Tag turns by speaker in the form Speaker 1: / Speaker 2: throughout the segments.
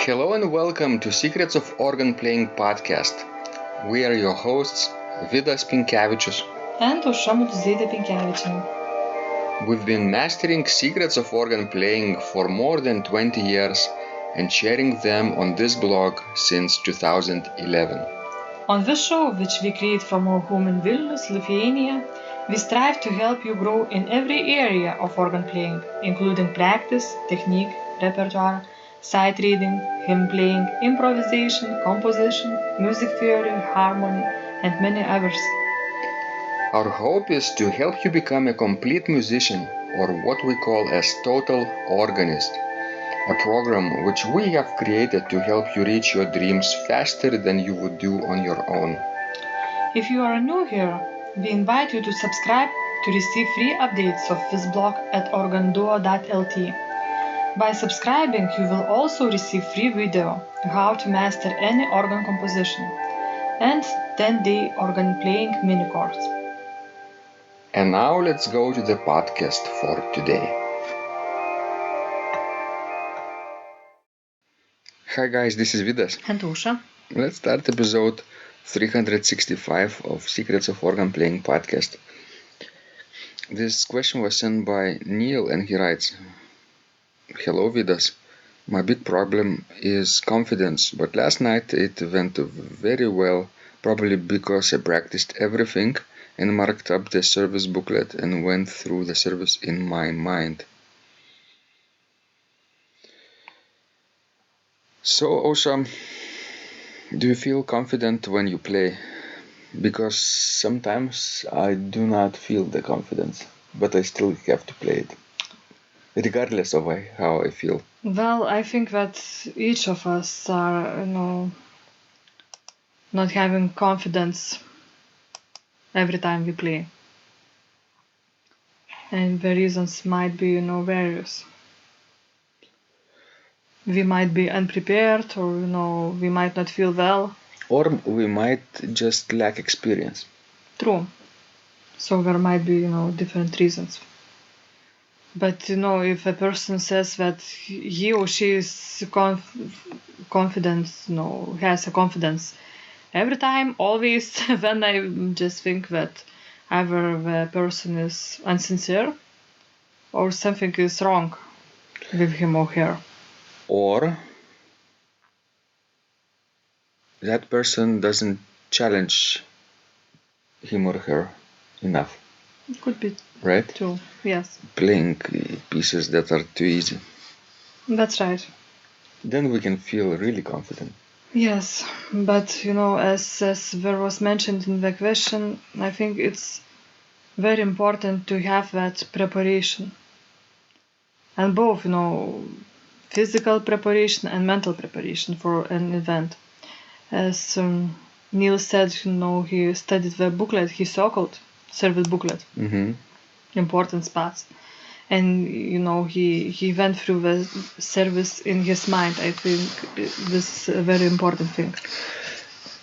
Speaker 1: Hello and welcome to Secrets of Organ Playing podcast. We are your hosts, Vidas
Speaker 2: and Pinkevičienė.
Speaker 1: We've been mastering secrets of organ playing for more than 20 years and sharing them on this blog since 2011.
Speaker 2: On this show, which we create from our home in Vilnius, Lithuania, we strive to help you grow in every area of organ playing, including practice, technique, repertoire, sight reading, hymn playing, improvisation, composition, music theory, harmony, and many others.
Speaker 1: Our hope is to help you become a complete musician, or what we call as total organist, a program which we have created to help you reach your dreams faster than you would do on your own.
Speaker 2: If you are new here, we invite you to subscribe to receive free updates of this blog at organduo.lt. By subscribing, you will also receive free video how to master any organ composition and 10-day organ playing mini course.
Speaker 1: And now let's go to the podcast for today. Hi guys, this is Vidas.
Speaker 2: And Usha.
Speaker 1: Let's start episode 365 of Secrets of Organ Playing podcast. This question was sent by Neil and he writes, Hello Vidas, my big problem is confidence, but last night it went very well, probably because I practiced everything and marked up the service booklet and went through the service in my mind. So Osha, do you feel confident when you play? Because sometimes I do not feel the confidence, but I still have to play it, regardless of how I feel.
Speaker 2: Well, I think that each of us are, not having confidence every time we play. And the reasons might be, various. We might be unprepared or, we might not feel well.
Speaker 1: Or we might just lack experience.
Speaker 2: True. So there might be, different reasons. But, if a person says that he or she is confident, has a confidence every time, always, then I just think that either the person is insincere or something is wrong with him or her.
Speaker 1: Or that person doesn't challenge him or her enough.
Speaker 2: It could be.
Speaker 1: Right?
Speaker 2: True, yes.
Speaker 1: Playing pieces that are too easy.
Speaker 2: That's right.
Speaker 1: Then we can feel really confident.
Speaker 2: Yes, but as there was mentioned in the question, I think it's very important to have that preparation. And both, physical preparation and mental preparation for an event. As Neil said, he studied the booklet, he circled service booklet, important spots. And, he went through the service in his mind. I think this is a very important thing.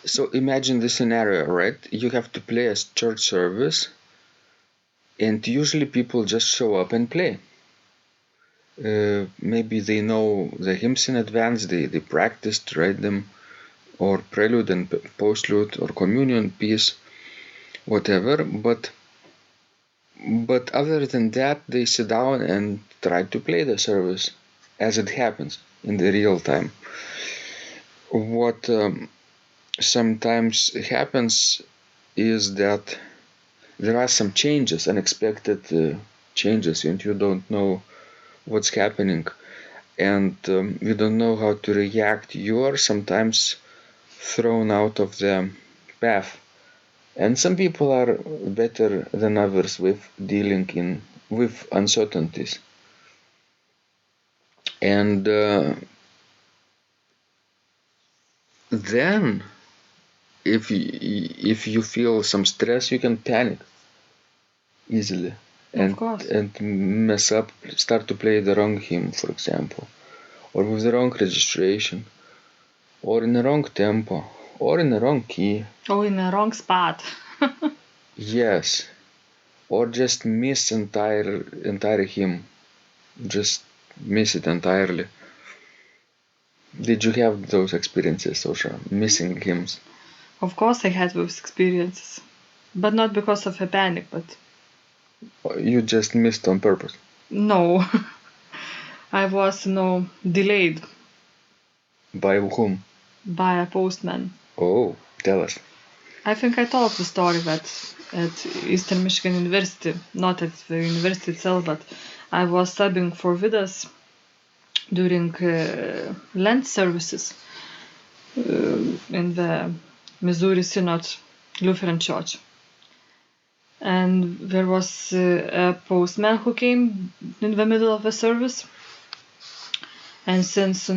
Speaker 1: So imagine the scenario, right? You have to play a church service, and usually people just show up and play. Maybe they know the hymns in advance, they practiced, read them, or prelude and postlude, or communion piece, whatever, but other than that, they sit down and try to play the service as it happens in the real time. What sometimes happens is that there are some changes, unexpected changes, and you don't know what's happening, and you don't know how to react. You are sometimes thrown out of the path. And some people are better than others with dealing with uncertainties. And then, if you feel some stress, you can panic easily and mess up, start to play the wrong hymn, for example, or with the wrong registration, or in the wrong tempo, or in the wrong key.
Speaker 2: Or in the wrong spot.
Speaker 1: Yes. Or just miss entire hymn. Just miss it entirely. Did you have those experiences, Sosha, missing hymns?
Speaker 2: Of course I had those experiences, but not because of a panic, but
Speaker 1: You just missed on purpose.
Speaker 2: no. I was, delayed
Speaker 1: By whom?
Speaker 2: by a postman.
Speaker 1: Oh, tell us.
Speaker 2: I think I told the story that at Eastern Michigan University, not at the university itself, but I was subbing for Vidas during Lent services in the Missouri Synod Lutheran Church. And there was a postman who came in the middle of the service. And since,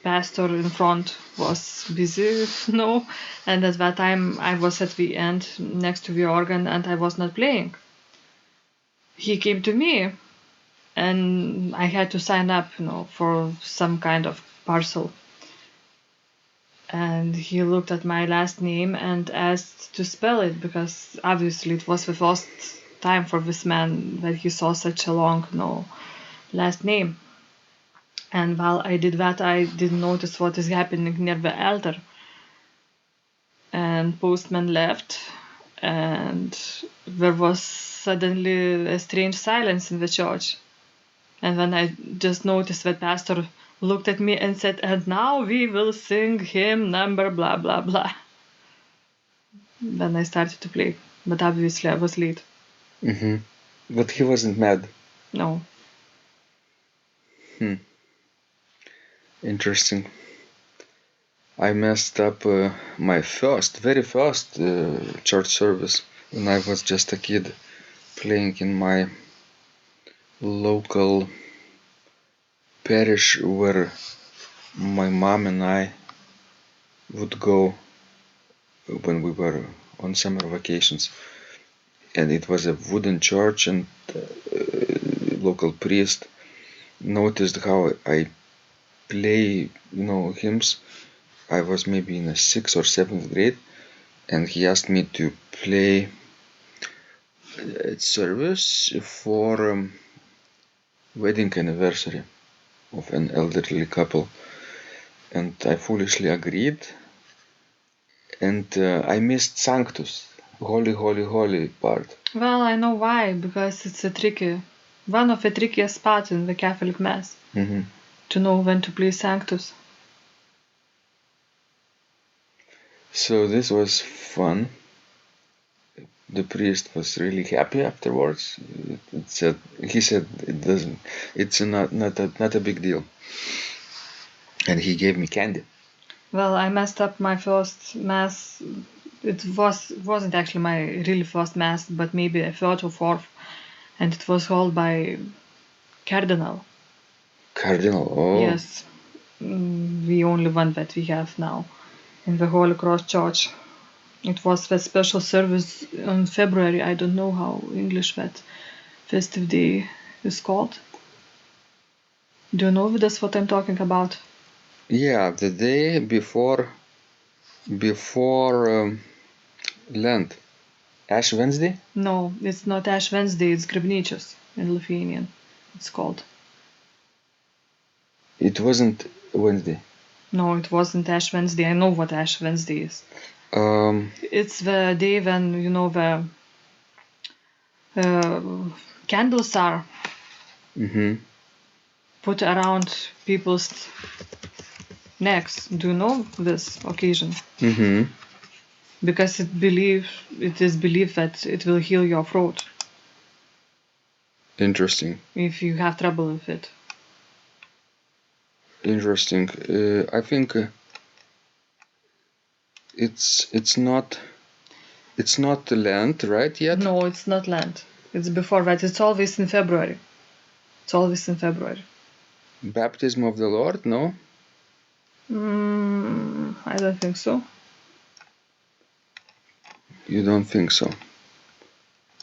Speaker 2: pastor in front was busy, and at that time I was at the end next to the organ and I was not playing. He came to me and I had to sign up, for some kind of parcel. And he looked at my last name and asked to spell it because obviously it was the first time for this man that he saw such a long, last name. And while I did that, I didn't notice what is happening near the altar. And postman left, and there was suddenly a strange silence in the church. And then I just noticed that pastor looked at me and said, "And now we will sing hymn number blah blah blah." Then I started to play, but obviously I was late.
Speaker 1: Mm-hmm. But he wasn't mad.
Speaker 2: No.
Speaker 1: Interesting. I messed up my very first church service when I was just a kid playing in my local parish where my mom and I would go when we were on summer vacations. And it was a wooden church, and local priest noticed how I play, hymns. I was maybe in the 6th or 7th grade, and he asked me to play service for wedding anniversary of an elderly couple, and I foolishly agreed, and I missed Sanctus, holy, holy, holy part.
Speaker 2: Well, I know why, because it's one of the trickiest parts in the Catholic Mass, to know when to play Sanctus.
Speaker 1: So this was fun. The priest was really happy afterwards. He said it's not a big deal, and he gave me candy.
Speaker 2: Well, I messed up my first mass. It wasn't actually my really first mass, but maybe a third or fourth, and it was held by Cardinal.
Speaker 1: Cardinal, oh.
Speaker 2: Yes, the only one that we have now in the Holy Cross Church. It was the special service on February. I don't know how English that festive day is called. Do you know that's what I'm talking about?
Speaker 1: Yeah, the day before Lent. Ash Wednesday?
Speaker 2: No, it's not Ash Wednesday, it's Grabnichos in Lithuanian. It's called.
Speaker 1: It wasn't Wednesday.
Speaker 2: No, it wasn't Ash Wednesday. I know what Ash Wednesday is. It's the day when, the candles are put around people's necks. Do you know this occasion? Because it is believed that it will heal your throat.
Speaker 1: Interesting.
Speaker 2: If you have trouble with it.
Speaker 1: Interesting. I think it's not Lent, right, yet?
Speaker 2: No, it's not Lent. It's before that. It's always in February.
Speaker 1: Baptism of the Lord? No?
Speaker 2: I don't think so.
Speaker 1: You don't think so?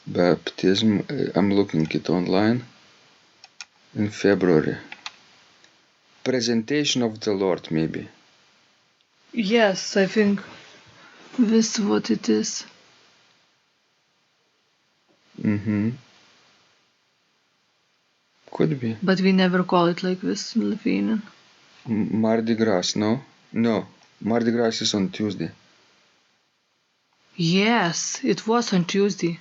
Speaker 1: Baptism, I'm looking it online. In February. Presentation of the Lord, maybe.
Speaker 2: Yes, I think this is what it is.
Speaker 1: Could be.
Speaker 2: But we never call it like this in Lithuanian.
Speaker 1: Mardi Gras, no? No. Mardi Gras is on Tuesday.
Speaker 2: Yes, it was on Tuesday.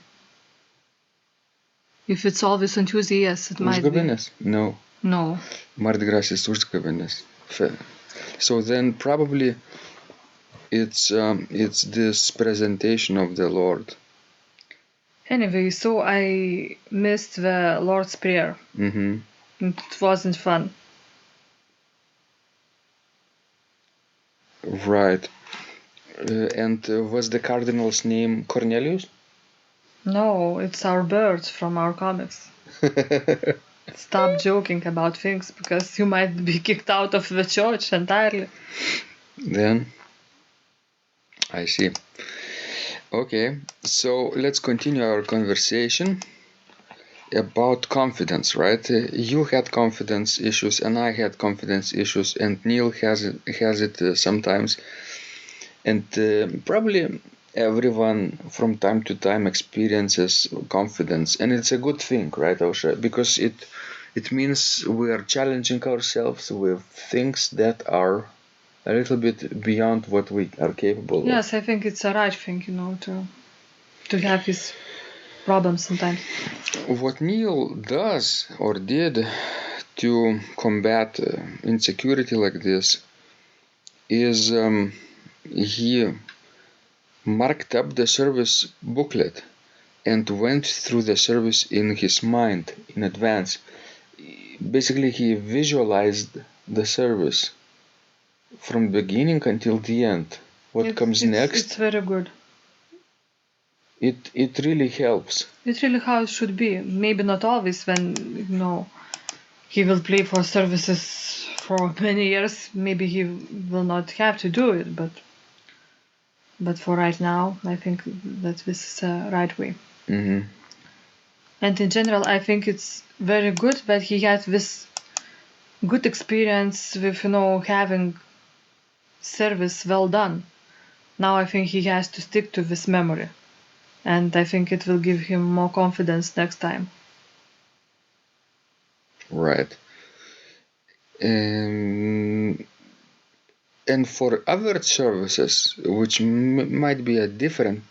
Speaker 2: If it's always on Tuesday, yes, it might be.
Speaker 1: Užgavėnės? No.
Speaker 2: No.
Speaker 1: Mardi Gras is Užgavėnės. So then probably it's this presentation of the Lord.
Speaker 2: Anyway, so I missed the Lord's Prayer.
Speaker 1: Mm-hmm.
Speaker 2: It wasn't fun.
Speaker 1: Right. And was the cardinal's name Cornelius?
Speaker 2: No, it's our bird from our comics. Stop joking about things because you might be kicked out of the church entirely.
Speaker 1: Then I see. Okay, so let's continue our conversation about confidence, right? You had confidence issues and I had confidence issues and Neil has it sometimes. And probably everyone from time to time experiences confidence, and it's a good thing, right, Ausra? Because it means we are challenging ourselves with things that are a little bit beyond what we are capable of.
Speaker 2: Yes, I think it's a right thing, to have his problems sometimes.
Speaker 1: What Neil does or did to combat insecurity like this is he marked up the service booklet and went through the service in his mind in advance. Basically, he visualized the service from beginning until the end. What comes next?
Speaker 2: It's very good.
Speaker 1: It really helps.
Speaker 2: It's really how it should be. Maybe not always when, he will play for services for many years. Maybe he will not have to do it, but for right now, I think that this is the right way.
Speaker 1: Mm-hmm.
Speaker 2: And in general, I think it's very good that he had this good experience with, having service well done. Now I think he has to stick to this memory. And I think it will give him more confidence next time.
Speaker 1: Right. And for other services, which might be different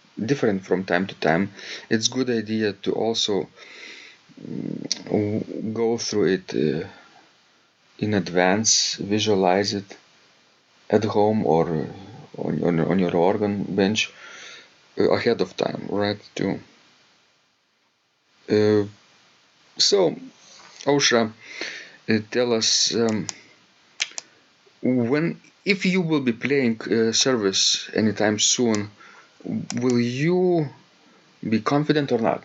Speaker 1: from time to time, it's good idea to also go through it in advance, visualize it at home or on your organ bench ahead of time, right? Too. So, Ausra, tell us if you will be playing service anytime soon, will you be confident or not?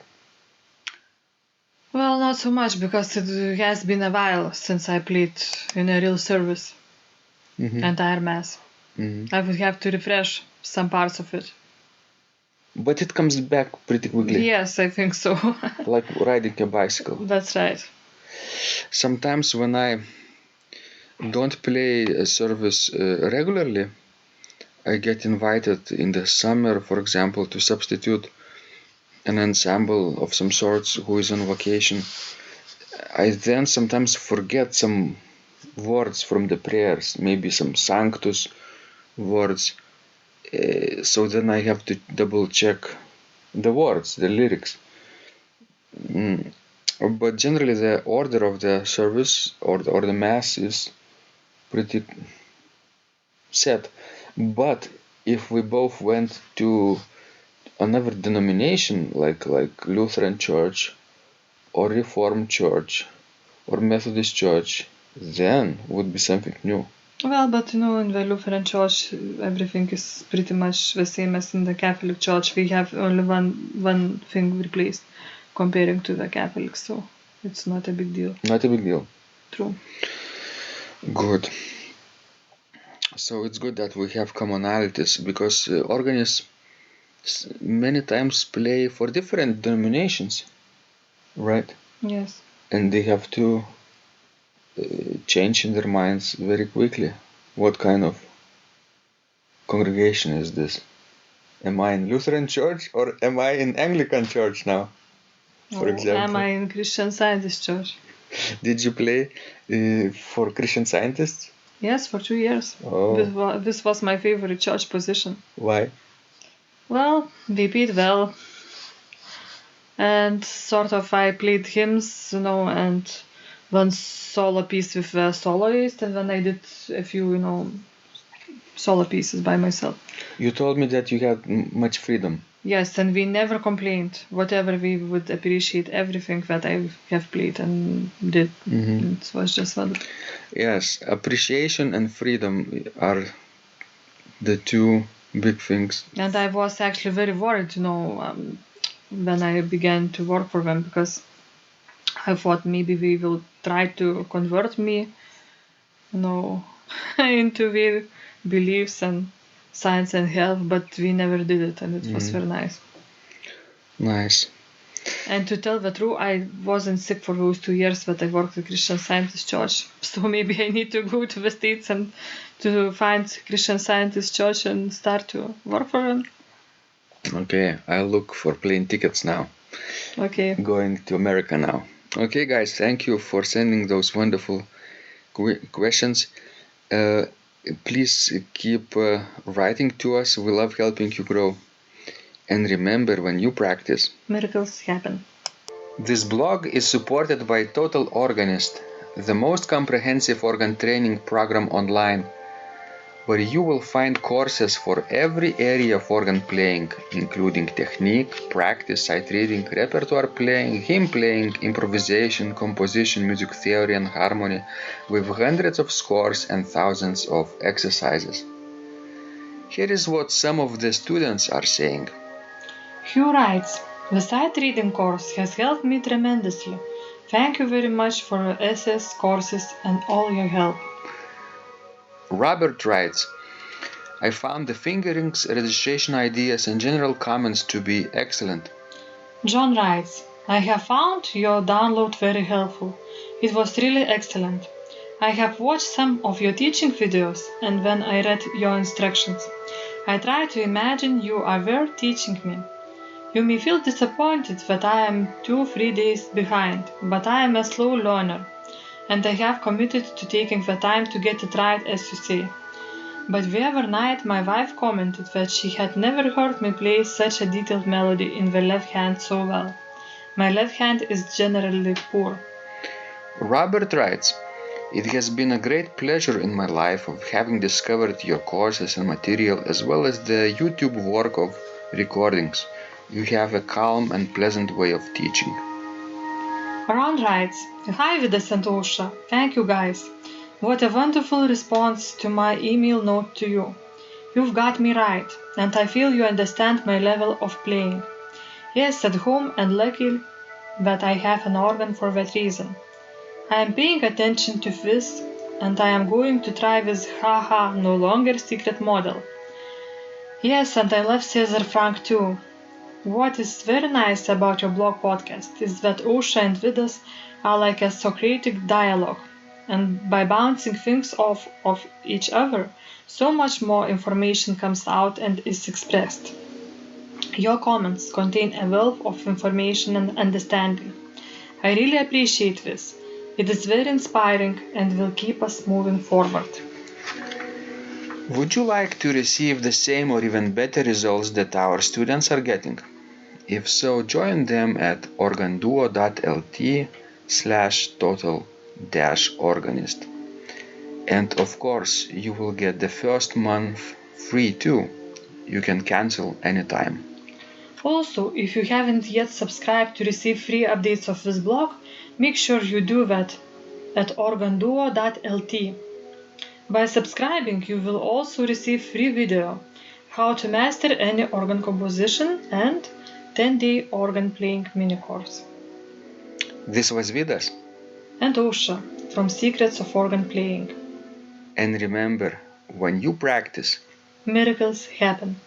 Speaker 2: Well, not so much because it has been a while since I played in a real service, entire mass.
Speaker 1: Mm-hmm.
Speaker 2: I would have to refresh some parts of it.
Speaker 1: But it comes back pretty quickly.
Speaker 2: Yes, I think so.
Speaker 1: Like riding a bicycle.
Speaker 2: That's right.
Speaker 1: Sometimes when I don't play a service regularly, I get invited in the summer, for example, to substitute an ensemble of some sorts who is on vacation. I then sometimes forget some words from the prayers, maybe some Sanctus words. So then I have to double check the words, the lyrics. But generally the order of the service or the mass is pretty set. But if we both went to another denomination like Lutheran Church or Reformed Church or Methodist Church, then would be something new.
Speaker 2: Well, but in the Lutheran Church, everything is pretty much the same as in the Catholic Church. We have only one thing replaced comparing to the Catholics, so it's not a big deal.
Speaker 1: Not a big deal.
Speaker 2: True.
Speaker 1: Good. So it's good that we have commonalities because organists many times play for different denominations, right?
Speaker 2: Yes.
Speaker 1: And they have to change in their minds very quickly. What kind of congregation is this? Am I in Lutheran Church or am I in Anglican Church now? For example.
Speaker 2: Am I in Christian Scientist Church?
Speaker 1: Did you play for Christian Scientists?
Speaker 2: Yes, for 2 years.
Speaker 1: Oh,
Speaker 2: This was my favorite church position.
Speaker 1: why?
Speaker 2: Well, we paid well, and sort of I played hymns, and one solo piece with a soloist, and then I did a few, solo pieces by myself.
Speaker 1: You told me that you had much freedom.
Speaker 2: Yes, and we never complained. Whatever we would appreciate everything that I have played and did. It was just wonderful.
Speaker 1: Yes, appreciation and freedom are the two big things.
Speaker 2: And I was actually very worried, when I began to work for them, because I thought maybe they will try to convert me, into their beliefs and science and health, but we never did it, and it was very nice.
Speaker 1: Nice.
Speaker 2: And to tell the truth, I wasn't sick for those 2 years that I worked at Christian Scientist Church. So maybe I need to go to the States and to find Christian Scientist Church and start to work for them.
Speaker 1: Okay, I'll look for plane tickets now.
Speaker 2: Okay.
Speaker 1: Going to America now. Okay, guys, thank you for sending those wonderful questions. Please keep writing to us. We love helping you grow. And remember, when you practice,
Speaker 2: miracles happen.
Speaker 1: This blog is supported by Total Organist, the most comprehensive organ training program online, where you will find courses for every area of organ playing, including technique, practice, sight reading, repertoire playing, hymn playing, improvisation, composition, music theory and harmony, with hundreds of scores and thousands of exercises. Here is what some of the students are saying.
Speaker 2: Hugh writes, "The sight reading course has helped me tremendously. Thank you very much for your SS courses and all your help."
Speaker 1: Robert writes, "I found the fingerings, registration ideas and general comments to be excellent."
Speaker 2: John writes, "I have found your download very helpful. It was really excellent. I have watched some of your teaching videos, and when I read your instructions, I tried to imagine you are there teaching me. You may feel disappointed that I am 2-3 days behind, but I am a slow learner, and I have committed to taking the time to get it right, as you say. But the other night my wife commented that she had never heard me play such a detailed melody in the left hand so well. My left hand is generally poor."
Speaker 1: Robert writes, "It has been a great pleasure in my life of having discovered your courses and material, as well as the YouTube work of recordings. You have a calm and pleasant way of teaching."
Speaker 2: Ron writes, "Hi Vidas and Osha, thank you guys. What a wonderful response to my email note to you. You've got me right, and I feel you understand my level of playing. Yes, at home, and lucky that I have an organ for that reason. I am paying attention to this, and I am going to try this haha no longer secret model. Yes, and I love Cesar Frank too. What is very nice about your blog podcast is that Osha and Vidas are like a Socratic dialogue, and by bouncing things off of each other, so much more information comes out and is expressed. Your comments contain a wealth of information and understanding. I really appreciate this. It is very inspiring and will keep us moving forward."
Speaker 1: Would you like to receive the same or even better results that our students are getting? If so, join them at organduo.lt/total-organist. And of course, you will get the first month free too. You can cancel anytime.
Speaker 2: Also, if you haven't yet subscribed to receive free updates of this blog, make sure you do that at organduo.lt. By subscribing, you will also receive free video, how to master any organ composition, and 10-day organ playing mini course.
Speaker 1: This was Vidas
Speaker 2: and Osha from Secrets of Organ Playing.
Speaker 1: And remember, when you practice,
Speaker 2: miracles happen.